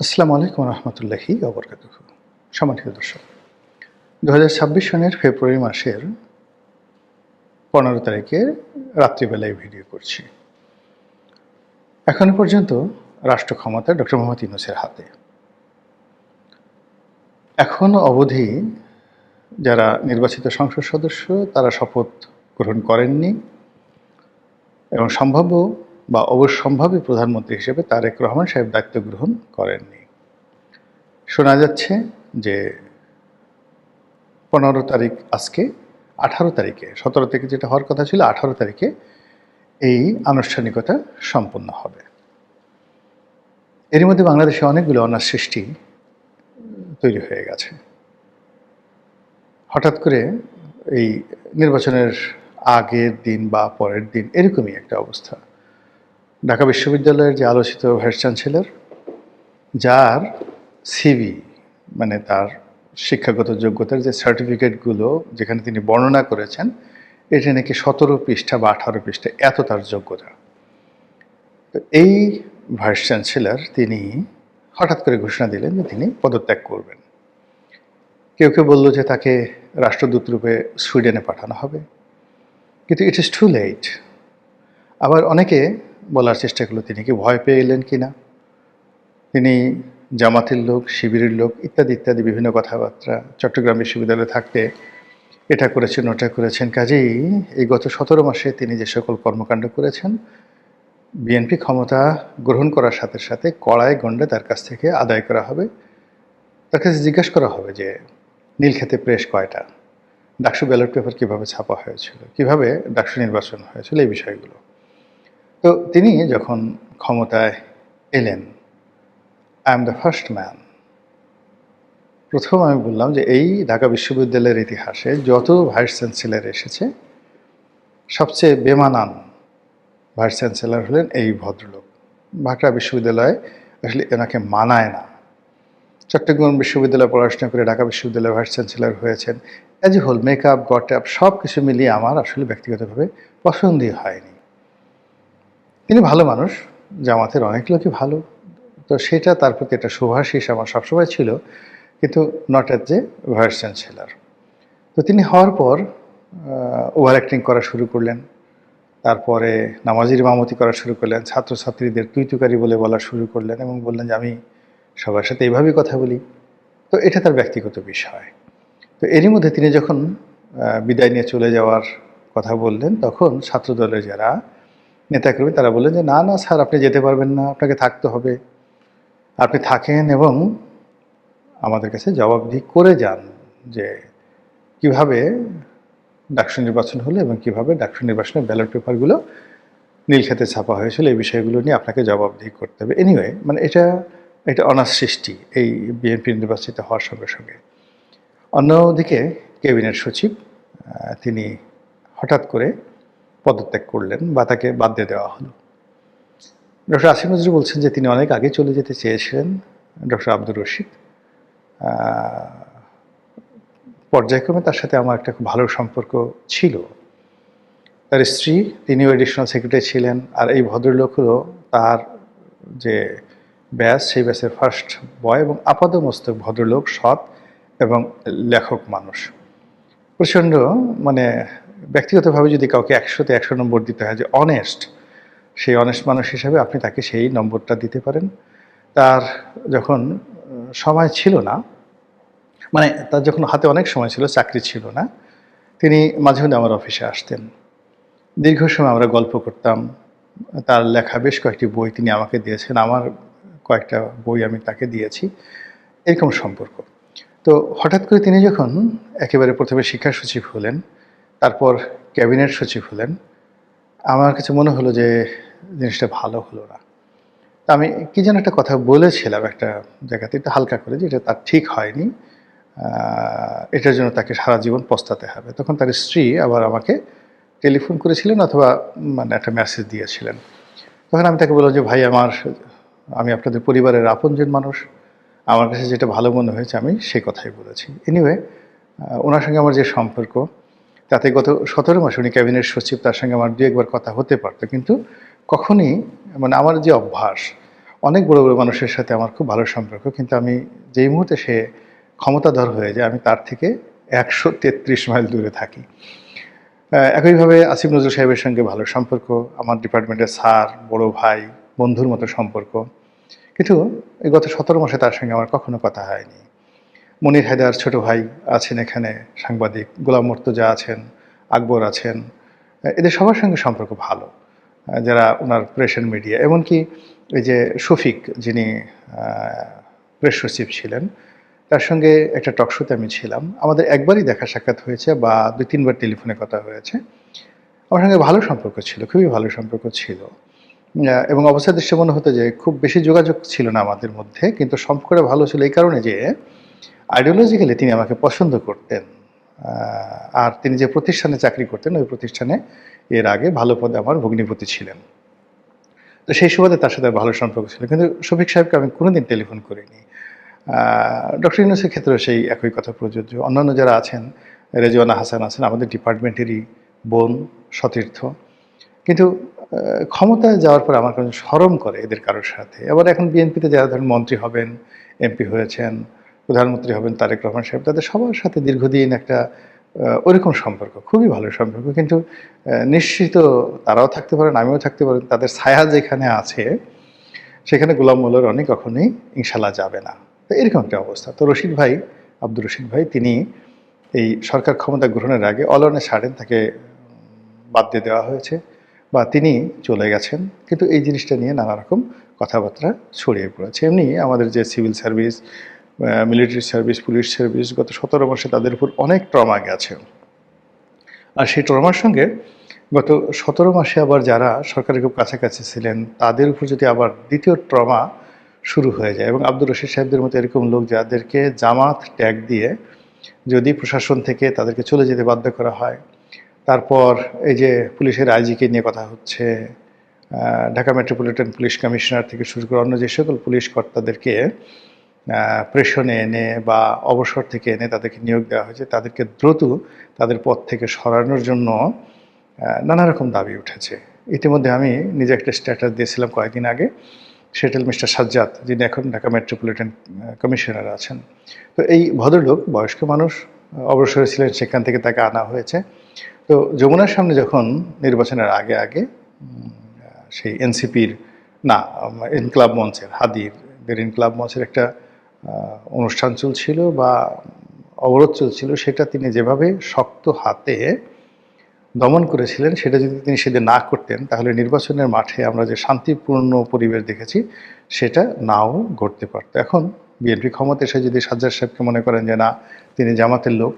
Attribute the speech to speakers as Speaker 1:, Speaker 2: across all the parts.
Speaker 1: আসসালামু আলাইকুম রহমতুল্লাহি ওবরকাতুহু। সম্মানিত দর্শক, 2026 সনের ফেব্রুয়ারি মাসের 15 তারিখে রাত্রিবেলায় ভিডিও করছি। এখনো পর্যন্ত রাষ্ট্র ক্ষমতা ডক্টর মোহাম্মদ ইউনূসের হাতে। এখনো অবধি যারা নির্বাচিত সংসদ সদস্য তারা শপথ গ্রহণ করেননি এবং সম্ভাব্য বা অবশ্যম্ভাবী প্রধানমন্ত্রী হিসেবে তারেক রহমান সাহেব দায়িত্ব গ্রহণ করেননি। শোনা যাচ্ছে যে 15 তারিখ আজকে, 18 তারিখে, 17 থেকে যেটা হওয়ার কথা ছিল 18 তারিখে এই আনুষ্ঠানিকতা সম্পন্ন হবে। এর মধ্যে বাংলাদেশে অনেকগুলো অনার সৃষ্টি তৈরি হয়ে গেছে। হঠাৎ করে এই নির্বাচনের আগের দিন বা পরের দিন এরকমই একটা অবস্থা। ঢাকা বিশ্ববিদ্যালয়ের যে আলোচিত ভাইস চ্যান্সেলর, যার সিভি মানে তার শিক্ষাগত যোগ্যতার যে সার্টিফিকেটগুলো যেখানে তিনি বর্ণনা করেছেন, এটা নাকি 17 পৃষ্ঠা বা 18 পৃষ্ঠা, এত তার যোগ্যতা। তো এই ভাইস চ্যান্সেলর তিনি হঠাৎ করে ঘোষণা দিলেন যে তিনি পদত্যাগ করবেন। কেউ কেউ বলল যে তাকে রাষ্ট্রদূত রূপে সুইডেনে পাঠানো হবে, কিন্তু ইট ইজ টু লেট। আবার অনেকে বলার চেষ্টা করলো তিনি কি ভয় পেয়ে এলেন কিনা, তিনি জামাতের লোক, শিবিরের লোক, ইত্যাদি ইত্যাদি বিভিন্ন কথাবার্তা। চট্টগ্রাম বিশ্ববিদ্যালয়ে থাকতে এটা করেছেন, ওটা করেছেন। কাজেই এই গত 17 মাসে তিনি যে সকল কর্মকাণ্ড করেছেন, বিএনপি ক্ষমতা গ্রহণ করার সাথে সাথে কড়াই গণ্ডে তার কাছ থেকে আদায় করা হবে। তার কাছে জিজ্ঞাসা করা হবে যে নীলক্ষেতে প্রেস কয়টা, ডাকসু ব্যালট পেপার কীভাবে ছাপা হয়েছিল, কীভাবে ডাকসু নির্বাচন হয়েছিল, এই বিষয়গুলো। তো তিনি যখন ক্ষমতায় এলেন, I am the first man, প্রথম আমি বললাম যে এই ঢাকা বিশ্ববিদ্যালয়ের ইতিহাসে যত ভাইস চ্যান্সেলর এসেছে, সবচেয়ে বেমানান ভাইস চ্যান্সেলর হলেন এই ভদ্রলোক। ঢাকা বিশ্ববিদ্যালয়ে আসলে এনাকে মানায় না। চট্টগ্রাম বিশ্ববিদ্যালয়ে পড়াশোনা করে ঢাকা বিশ্ববিদ্যালয়ে ভাইস চ্যান্সেলর হয়েছেন। অ্যাজ এ হোল মেকআপ, গটআপ সব কিছু মিলিয়ে আমার আসলে ব্যক্তিগতভাবে পছন্দই হয়নি। তিনি ভালো মানুষ, জামাতের অনেক লোকই ভালো, তো সেটা তার প্রতি একটা শুভাশিস আমার সবসময় ছিল, কিন্তু not as a vice chancellor. তো তিনি হওয়ার পর ওভার অ্যাক্টিং করা শুরু করলেন, তারপরে নামাজির ইমামতি করা শুরু করলেন, ছাত্রছাত্রীদের তুই তুকারি বলে বলা শুরু করলেন এবং বললেন যে আমি সবার সাথে এইভাবেই কথা বলি। তো এটা তার ব্যক্তিগত বিষয়। তো এরই মধ্যে তিনি যখন বিদায় নিয়ে চলে যাওয়ার কথা বললেন, তখন ছাত্রদলের যারা নেতাকর্মী তারা বললেন যে না না স্যার, আপনি যেতে পারবেন না, আপনাকে থাকতে হবে, আপনি থাকেন এবং আমাদের কাছে জবাবদিহি করে যান যে কিভাবে ডাকসু নির্বাচন হলো এবং কিভাবে ডাকসু নির্বাচনের ব্যালট পেপারগুলো নীলক্ষেতে ছাপা হয়েছিল, এই বিষয়গুলো নিয়ে আপনাকে জবাবদিহি করতে হবে। এনিওয়ে, মানে এটা অনার সৃষ্টি এই বিএনপি নির্বাচিত হওয়ার সঙ্গে সঙ্গে। অন্যদিকে ক্যাবিনেট সচিব তিনি হঠাৎ করে পদত্যাগ করলেন বা তাকে বাদ দিয়ে দেওয়া হলো। ডক্টর আসিফ নজরুল বলছেন যে তিনি অনেক আগে চলে যেতে চেয়েছিলেন। ডক্টর আব্দুর রশিদ, পর্যায়ক্রমে তার সাথে আমার একটা খুব ভালো সম্পর্ক ছিল। তার স্ত্রী, তিনিও এডিশনাল সেক্রেটারি ছিলেন, আর এই ভদ্রলোক হলো তার যে ব্যাচ, সেই ব্যাচের ফার্স্ট বয় এবং আপাদমস্তক ভদ্রলোক, সৎ এবং লেখক মানুষ। প্রচণ্ড মানে ব্যক্তিগতভাবে যদি কাউকে 100-তে 100 নম্বর দিতে হয় যে অনেস্ট, সেই অনেস্ট মানুষ হিসাবে আপনি তাকে সেই নম্বরটা দিতে পারেন। তার যখন সময় ছিল না, মানে তার যখন হাতে অনেক সময় ছিল, চাকরি ছিল না, তিনি মাঝে মধ্যে আমার অফিসে আসতেন। দীর্ঘ সময় আমরা গল্প করতাম। তার লেখা বেশ কয়েকটি বই তিনি আমাকে দিয়েছেন, আমার কয়েকটা বই আমি তাকে দিয়েছি, এরকম সম্পর্ক। তো হঠাৎ করে তিনি যখন একেবারে প্রথমে শিক্ষা সচিব হলেন, তারপর ক্যাবিনেট সচিব হলেন, আমার কাছে মনে হলো যে জিনিসটা ভালো হলো না। তা আমি কী যেন একটা কথা বলেছিলাম একটা জায়গাতে, একটু হালকা করে, যে এটা তার ঠিক হয়নি, এটার জন্য তাকে সারা জীবন পস্তাতে হবে। তখন তার স্ত্রী আবার আমাকে টেলিফোন করেছিলেন অথবা মানে একটা মেসেজ দিয়েছিলেন। তখন আমি তাকে বললাম যে ভাই, আমি আপনাদের পরিবারের আপনজন মানুষ, আমার কাছে যেটা ভালো মনে হয়েছে আমি সেই কথাই বলেছি। এনিওয়ে, ওনার সঙ্গে আমার যে সম্পর্ক, তাতে গত 17 মাস উনি ক্যাবিনেট সচিব, তার সঙ্গে আমার 2-1 বার কথা হতে পারত, কিন্তু কখনই মানে আমার যে অভ্যাস, অনেক বড় বড় মানুষের সাথে আমার খুব ভালো সম্পর্ক, কিন্তু আমি যেই মুহূর্তে সে ক্ষমতাধর হয়ে যায় আমি তার থেকে 133 মাইল দূরে থাকি। একইভাবে আসিফ নজরুল সাহেবের সঙ্গে ভালো সম্পর্ক, আমার ডিপার্টমেন্টের স্যার, বড় ভাই, বন্ধুর মতো সম্পর্ক। কিন্তু এই গত 17 মাসে তার সঙ্গে আমার কখনো কথা হয়নি। মনির হায়দার ছোট ভাই আছেন এখানে, সাংবাদিক গোলাম মুর্তজা আছেন, আকবর আছেন, এদের সবার সঙ্গে সম্পর্ক ভালো, যারা ওনার প্রেস অ্যান্ড মিডিয়া। এমনকি এই যে শফিক, যিনি প্রেস সচিব ছিলেন, তার সঙ্গে একটা টক শোতে আমি ছিলাম। আমাদের একবারই দেখা সাক্ষাৎ হয়েছে বা 2-3 বার টেলিফোনে কথা হয়েছে। আমার সঙ্গে ভালো সম্পর্ক ছিল, খুবই ভালো সম্পর্ক ছিল। এবং অবস্থা দৃষ্টে মনে হতো যে খুব বেশি যোগাযোগ ছিল না আমাদের মধ্যে, কিন্তু সম্পর্কটা ভালো ছিল এই কারণে যে আইডিওলজিক্যালি তিনি আমাকে পছন্দ করতেন। আর তিনি যে প্রতিষ্ঠানে চাকরি করতেন ওই প্রতিষ্ঠানে এর আগে ভালো পদে আমার ভগ্নিপতি ছিলেন। তো সেই সুবাদে তার সাথে ভালো সম্পর্ক ছিল, কিন্তু শফিক সাহেবকে আমি কোনোদিন টেলিফোন করিনি। ডক্টর ইউনূসের ক্ষেত্রেও সেই একই কথা প্রযোজ্য। অন্যান্য যারা আছেন, রেজওয়ানা হাসান আছেন আমাদের ডিপার্টমেন্টেরই বোন, সতীর্থ, কিন্তু ক্ষমতায় যাওয়ার পর আমার কাছে শরম করে এদের কারোর সাথে। আবার এখন বিএনপিতে যারা ধরেন মন্ত্রী হবেন, এমপি হয়েছেন, প্রধানমন্ত্রী হবেন তারেক রহমান সাহেব, তাদের সবার সাথে দীর্ঘদিন একটা ওইরকম সম্পর্ক, খুবই ভালো সম্পর্ক। কিন্তু নিশ্চিত তারাও থাকতে পারেন, আমিও থাকতে পারেন, তাদের ছায়া যেখানে আছে সেখানে গোলাম মোল্লা রনি কখনোই ইনশাল্লাহ যাবে না। তো এরকম একটা অবস্থা। তো রশিদ ভাই, আব্দুর রশিদ ভাই, তিনি এই সরকার ক্ষমতা গ্রহণের আগে অলনে ছাড়েন, তাকে বাদ দিয়ে দেওয়া হয়েছে বা তিনি চলে গেছেন। কিন্তু এই জিনিসটা নিয়ে নানা রকম কথাবার্তা ছড়িয়ে পড়েছে। এমনি আমাদের যে civil service, military service, police service, গত 17 মাসে তাদের উপর অনেক ট্রমা গেছে। আর সেই ট্রমার সঙ্গে গত 17 মাসে আবার যারা সরকারের খুব কাছাকাছি ছিলেন তাদের উপর যদি আবার দ্বিতীয় ট্রমা শুরু হয়ে যায়, এবং আব্দুর রশিদ সাহেবদের মতো এরকম লোক যাদেরকে জামাত ট্যাগ দিয়ে যদি প্রশাসন থেকে তাদেরকে চলে যেতে বাধ্য করা হয়, তারপর এই যে পুলিশের আইজিকে নিয়ে কথা হচ্ছে, ঢাকা মেট্রোপলিটন পুলিশ কমিশনার থেকে শুরু করে অন্য যে সকল পুলিশ কর্তাদেরকে প্রেষণে এনে বা অবসর থেকে এনে তাদেরকে নিয়োগ দেওয়া হয়েছে, তাদেরকে দ্রুত তাদের পদ থেকে সরানোর জন্য নানা রকম দাবি উঠেছে। ইতিমধ্যে আমি নিজে একটা স্ট্যাটাস দিয়েছিলাম কয়েকদিন আগে, সেটেল মিস্টার সাজ্জাদ, যিনি এখন ঢাকা মেট্রোপলিটন কমিশনার আছেন। তো এই ভদ্রলোক বয়স্ক মানুষ, অবসরে ছিলেন, সেখান থেকে তাকে আনা হয়েছে। তো যমুনার সামনে যখন নির্বাচনের আগে আগে সেই এনসিপির না ইনকলাব মঞ্চের, হাদিদের ইনকলাব মঞ্চের একটা অনুষ্ঠান চলছিল বা অবরোধ চলছিল, সেটা তিনি যেভাবে শক্ত হাতে দমন করেছিলেন, সেটা যদি তিনি সেদিন না করতেন তাহলে নির্বাচনের মাঠে আমরা যে শান্তিপূর্ণ পরিবেশ দেখেছি সেটা নাও ঘটতে পারত। এখন বিএনপি ক্ষমতা এসে যদি সাজ্জাদ সাহেবকে মনে করেন যে না তিনি জামাতের লোক,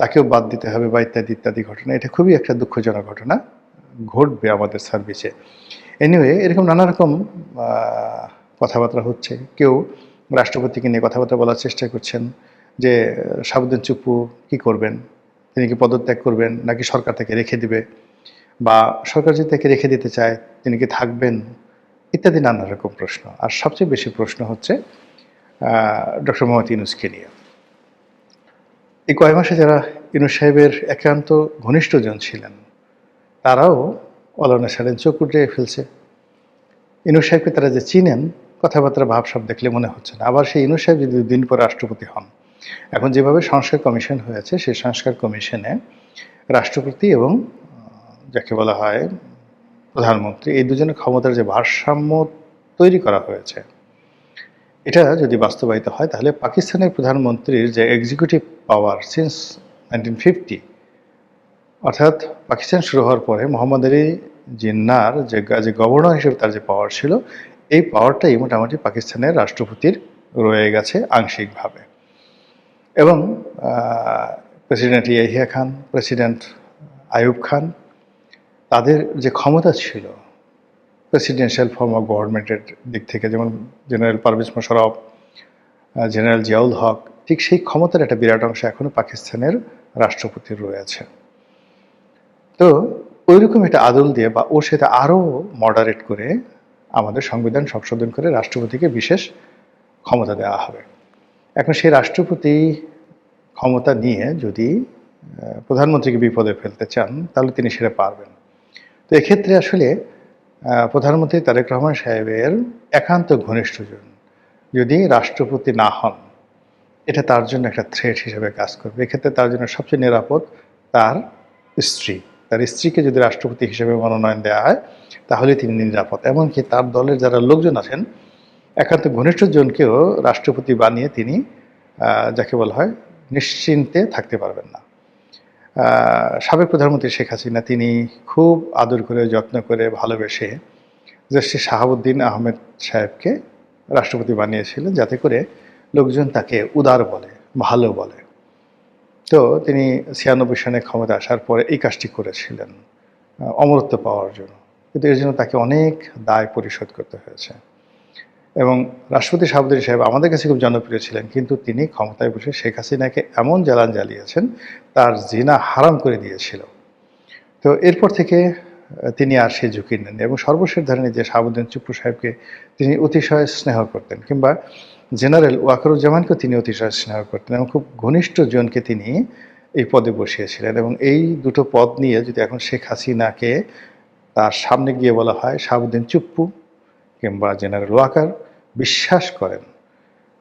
Speaker 1: তাকেও বাদ দিতে হবে বা ইত্যাদি ইত্যাদি ঘটনা, এটা খুবই একটা দুঃখজনক ঘটনা ঘটবে আমাদের সার্ভিসে। এনিওয়ে, এরকম নানা রকম কথাবার্তা হচ্ছে। কেউ রাষ্ট্রপতিকে নিয়ে কথাবার্তা বলার চেষ্টা করছেন যে শাহাবুদ্দিন চুপ্পু কী করবেন, তিনি কি পদত্যাগ করবেন নাকি সরকার তাকে রেখে দিবে, বা সরকার যদি তাকে রেখে দিতে চায় তিনি কি থাকবেন, ইত্যাদি নানা রকম প্রশ্ন। আর সবচেয়ে বেশি প্রশ্ন হচ্ছে ডক্টর মোহাম্মদ ইউনূসকে নিয়ে। এই কয়েক মাসে যারা ইউনূস সাহেবের একান্ত ঘনিষ্ঠজন ছিলেন তারাও অলনে ছাড়েন, চোখ উঠে ফেলছে। ইউনূস সাহেবকে তারা যে চিনেন, কথাবার্তা ভাবসাব দেখলে মনে হচ্ছে না। আবার সেই ইউনূস সাহেব যদি 2 দিন পর রাষ্ট্রপতি হন, এখন যেভাবে সংস্কার কমিশন হয়েছে সেই সংস্কার কমিশনে রাষ্ট্রপতি এবং যাকে বলা হয় প্রধানমন্ত্রী, এই দুজনের ক্ষমতার যে ভারসাম্য তৈরি করা হয়েছে, এটা যদি বাস্তবায়িত হয় তাহলে পাকিস্তানের প্রধানমন্ত্রীর যে এক্সিকিউটিভ পাওয়ার সিন্স 1950, অর্থাৎ পাকিস্তান শুরু হওয়ার পরে মোহাম্মদ আলী জিন্নার যে গভর্নর হিসেবে তার যে পাওয়ার ছিল, এই পাওয়ারটাই মোটামুটি পাকিস্তানের রাষ্ট্রপতির রয়ে গেছে আংশিকভাবে। এবং প্রেসিডেন্ট ইয়াহিয়া খান, প্রেসিডেন্ট আইয়ুব খান, তাদের যে ক্ষমতা ছিল প্রেসিডেন্সিয়াল ফর্ম অফ গভর্নমেন্টের দিক থেকে, যেমন জেনারেল পারভেজ মোশাররফ, জেনারেল জিয়াউল হক, ঠিক সেই ক্ষমতার একটা বিরাট অংশ এখনও পাকিস্তানের রাষ্ট্রপতির রয়েছে। তো ওইরকম একটা আদল দিয়ে বা ওর সাথে আরও মডারেট করে আমাদের সংবিধান সংশোধন করে রাষ্ট্রপতিকে বিশেষ ক্ষমতা দেওয়া হবে। এখন সেই রাষ্ট্রপতি ক্ষমতা নিয়ে যদি প্রধানমন্ত্রীকে বিপদে ফেলতে চান তাহলে তিনি সেটা পারবেন। তো এক্ষেত্রে আসলে প্রধানমন্ত্রী তারেক রহমান সাহেবের একান্ত ঘনিষ্ঠজন যদি রাষ্ট্রপতি না হন, এটা তার জন্য একটা থ্রেট হিসেবে কাজ করবে। এক্ষেত্রে তার জন্য সবচেয়ে নিরাপদ তার স্ত্রী। তার স্ত্রীকে যদি রাষ্ট্রপতি হিসেবে মনোনয়ন দেওয়া হয় তাহলে তিনি নিরাপদ। এমনকি তার দলের যারা লোকজন আছেন একান্ত ঘনিষ্ঠজনকেও রাষ্ট্রপতি বানিয়ে তিনি যাকে বলা হয় নিশ্চিন্তে থাকতে পারবেন না। সাবেক প্রধানমন্ত্রী শেখ হাসিনা তিনি খুব আদর করে, যত্ন করে, ভালোবেসে জাস্টিস শাহাবুদ্দিন আহমেদ সাহেবকে রাষ্ট্রপতি বানিয়েছিলেন, যাতে করে লোকজন তাকে উদার বলে, ভালো বলে। তো তিনি ৯৬ সনে ক্ষমতা আসার পরে এই কাজটি করেছিলেন অমরত্ব পাওয়ার জন্য, কিন্তু এর জন্য তাকে অনেক দায় পরিশোধ করতে হয়েছে। এবং রাষ্ট্রপতি শাহাবুদ্দিন সাহেব আমাদের কাছে খুব জনপ্রিয় ছিলেন, কিন্তু তিনি ক্ষমতায় বসে শেখ হাসিনাকে এমন জ্বালান জ্বালিয়েছেন, তার জিনা হারাম করে দিয়েছিল। তো এরপর থেকে তিনি আর সে ঝুঁকি নেন এবং সর্বশেষ ধরেন যে শাহাবুদ্দিন চুপ্পু সাহেবকে তিনি অতিশয় স্নেহ করতেন, কিংবা জেনারেল ওয়াকারুজ্জামানকেও তিনি অতিশয় স্নেহ করতেন এবং খুব ঘনিষ্ঠ জনকে তিনি এই পদে বসিয়েছিলেন। এবং এই দুটো পদ নিয়ে যদি এখন শেখ হাসিনাকে তার সামনে গিয়ে বলা হয় শাহাবুদ্দিন চুপ্পু কিংবা জেনারেল ওয়াকার, বিশ্বাস করেন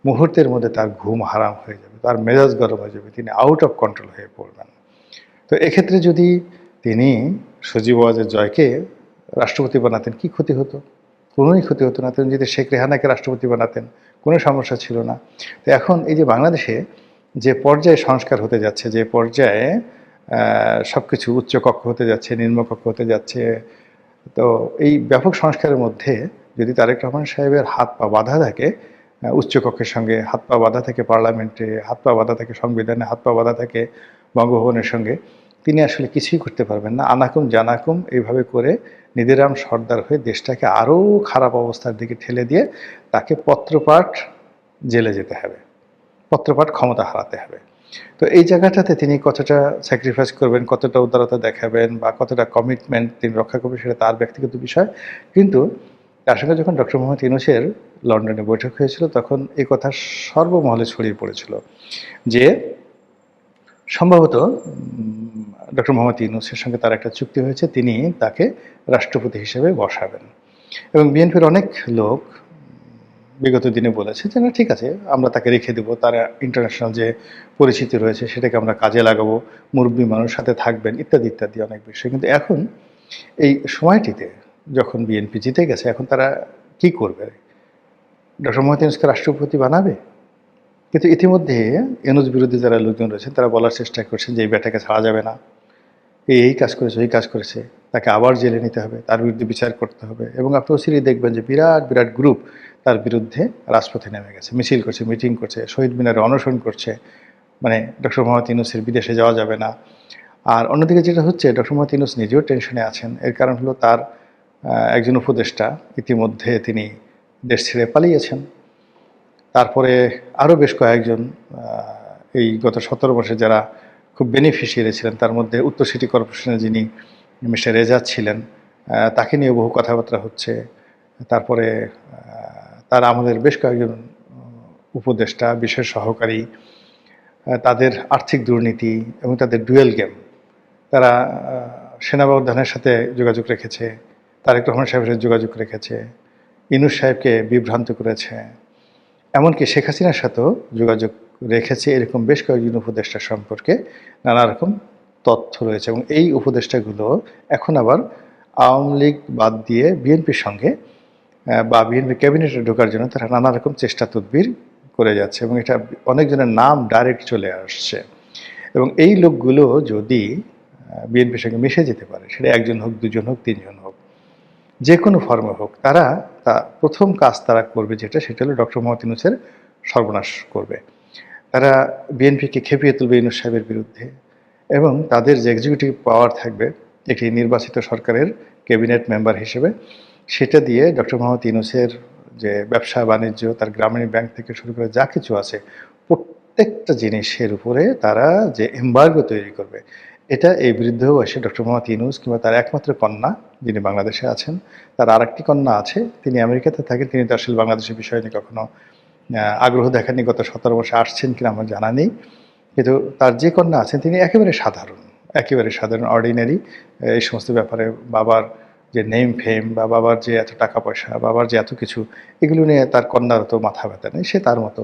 Speaker 1: মুহূর্তের মধ্যে তার ঘুম হারাম হয়ে যাবে, তার মেজাজ গরম হয়ে যাবে, তিনি আউট অফ কন্ট্রোল হয়ে পড়বেন। তো এক্ষেত্রে যদি তিনি সজীব ওয়াজেদ জয়কে রাষ্ট্রপতি বানাতেন, কি ক্ষতি হতো? কোনোই ক্ষতি হতো না। তিনি যদি শেখ রেহানাকে রাষ্ট্রপতি বানাতেন, কোনো সমস্যা ছিল না। তো এখন এই যে বাংলাদেশে যে পর্যায়ে সংস্কার হতে যাচ্ছে, যে পর্যায়ে সব কিছু উচ্চকক্ষ হতে যাচ্ছে, নিম্নকক্ষ হতে যাচ্ছে, তো এই ব্যাপক সংস্কারের মধ্যে যদি তারেক রহমান সাহেবের হাত পা বাঁধা থাকে, উচ্চকক্ষের সঙ্গে হাত পা বাঁধা থাকে, পার্লামেন্টে হাত পা বাঁধা থাকে, সংবিধানে হাত পা বাঁধা থাকে, বঙ্গভবনের সঙ্গে, তিনি আসলে কিছুই করতে পারবেন না। আনাকুম জানাকুম এইভাবে করে নিধিরাম সর্দার হয়ে দেশটাকে আরও খারাপ অবস্থার দিকে ঠেলে দিয়ে তাকে পত্রপাঠ জেলে যেতে হবে, পত্রপাঠ ক্ষমতা হারাতে হবে। তো এই জায়গাটাতে তিনি কতটা স্যাক্রিফাইস করবেন, কতটা উদারতা দেখাবেন বা কতটা কমিটমেন্ট তিনি রক্ষা করবেন, সেটা তার ব্যক্তিগত বিষয়। কিন্তু তার সঙ্গে যখন ডক্টর মোহাম্মদ ইউনূসের লন্ডনে বৈঠক হয়েছিল, তখন এই কথা সর্বমহলে ছড়িয়ে পড়েছিল যে সম্ভবত ডক্টর মোহাম্মদ ইউনূসের সঙ্গে তার একটা চুক্তি হয়েছে, তিনি তাকে রাষ্ট্রপতি হিসেবে বসাবেন। এবং বিএনপির অনেক লোক বিগত দিনে বলেছে যে না, ঠিক আছে, আমরা তাকে রেখে দেবো, তার ইন্টারন্যাশনাল যে পরিচিতি রয়েছে সেটাকে আমরা কাজে লাগাবো, মুরব্বী মানুষ সাথে থাকবেন, ইত্যাদি ইত্যাদি অনেক বিষয়। কিন্তু এখন এই সময়টিতে যখন বিএনপি জিতে গেছে, এখন তারা কি করবে? ডক্টর মোহাম্মদ ইউনূসকে রাষ্ট্রপতি বানাবে? কিন্তু ইতিমধ্যে ইউনূস বিরোধী যারা লোকজন রয়েছেন তারা বলার চেষ্টা করছেন যে এই বেটাকে ছাড়া যাবে না, এই কাজ করেছে, ওই কাজ করেছে, তাকে আবার জেলে নিতে হবে, তার বিরুদ্ধে বিচার করতে হবে। এবং আপনি অচিরেই দেখবেন যে বিরাট বিরাট গ্রুপ তার বিরুদ্ধে রাজপথে নেমে গেছে, মিছিল করছে, মিটিং করছে, শহীদ মিনারে অনশন করছে। মানে ডক্টর মোহাম্মদ ইউনূসের বিদেশে যাওয়া যাবে না। আর অন্যদিকে যেটা হচ্ছে, ডক্টর মোহাম্মদ ইউনূস নিজেও টেনশনে আছেন। এর কারণ হলো তার একজন উপদেষ্টা ইতিমধ্যে তিনি দেশ ছেড়ে পালিয়েছেন। তারপরে আরও বেশ কয়েকজন এই গত ১৭ বছরে যারা খুব বেনিফিশিয়ারি ছিলেন, তার মধ্যে উত্তর সিটি কর্পোরেশনের যিনি মিস্টার রেজাদ ছিলেন, তাকে নিয়ে বহু কথাবার্তা হচ্ছে। তারপরে তার আমাদের বেশ কয়েকজন উপদেষ্টা, বিশেষ সহকারী, তাদের আর্থিক দুর্নীতি এবং তাদের ডুয়েল গেম, তারা সেনাপ্রধানের সাথে যোগাযোগ রেখেছে, তারেক রহমান সাহেবের সাথে যোগাযোগ রেখেছে, ইউনূস সাহেবকে বিভ্রান্ত করেছে, এমনকি শেখ হাসিনার সাথেও যোগাযোগ রেখেছে। এরকম বেশ কয়েকজন উপদেষ্টা সম্পর্কে নানা রকম তথ্য রয়েছে। এবং এই উপদেষ্টাগুলো এখন আবার আওয়ামী লীগ বাদ দিয়ে বিএনপির সঙ্গে বা বিএনপি ক্যাবিনেটে ঢোকার জন্য তারা নানা রকম চেষ্টা তদবির করে যাচ্ছে, এবং এটা অনেকজনের নাম ডাইরেক্ট চলে আসছে। এবং এই লোকগুলো যদি বিএনপির সঙ্গে মিশে যেতে পারে, সেটা একজন হোক, দুজন হোক, তিনজন হোক, যে কোনো ফর্মে হোক, তারা প্রথম কাজ তারা করবে সেটা হলো ডক্টর মোহাম্মদ ইউনূসের সর্বনাশ করবে। তারা বিএনপিকে খেপিয়ে তুলবে ইউনূস সাহেবের বিরুদ্ধে, এবং তাদের যে এক্সিকিউটিভ পাওয়ার থাকবে একটি নির্বাচিত সরকারের ক্যাবিনেট মেম্বার হিসেবে, সেটা দিয়ে ডক্টর মোহাম্মদ ইউনূসের যে ব্যবসা বাণিজ্য, তার গ্রামীণ ব্যাংক থেকে শুরু করে যা কিছু আছে, প্রত্যেকটা জিনিসের উপরে তারা যে এমবার্গো তৈরি করবে, এটা এই বৃদ্ধ বয়সে ডক্টর মোহাম্মদ ইউনূস কিংবা তার একমাত্র কন্যা যিনি বাংলাদেশে আছেন, তার আরেকটি কন্যা আছে, তিনি আমেরিকাতে থাকেন, তিনি তো আসলে বাংলাদেশের বিষয় নিয়ে কখনো আগ্রহ দেখাননি। গত 17 বছর আসছেন কিনা আমার জানা নেই। কিন্তু তার যে কন্যা আছেন তিনি একেবারে সাধারণ, একেবারে সাধারণ, অর্ডিনারি। এই সমস্ত ব্যাপারে বাবার যে নেম ফেম বা বাবার যে এত টাকা পয়সা, বাবার যে এত কিছু, এগুলো নিয়ে তার কন্যার তো মাথা ব্যথা নেই। সে তার মতো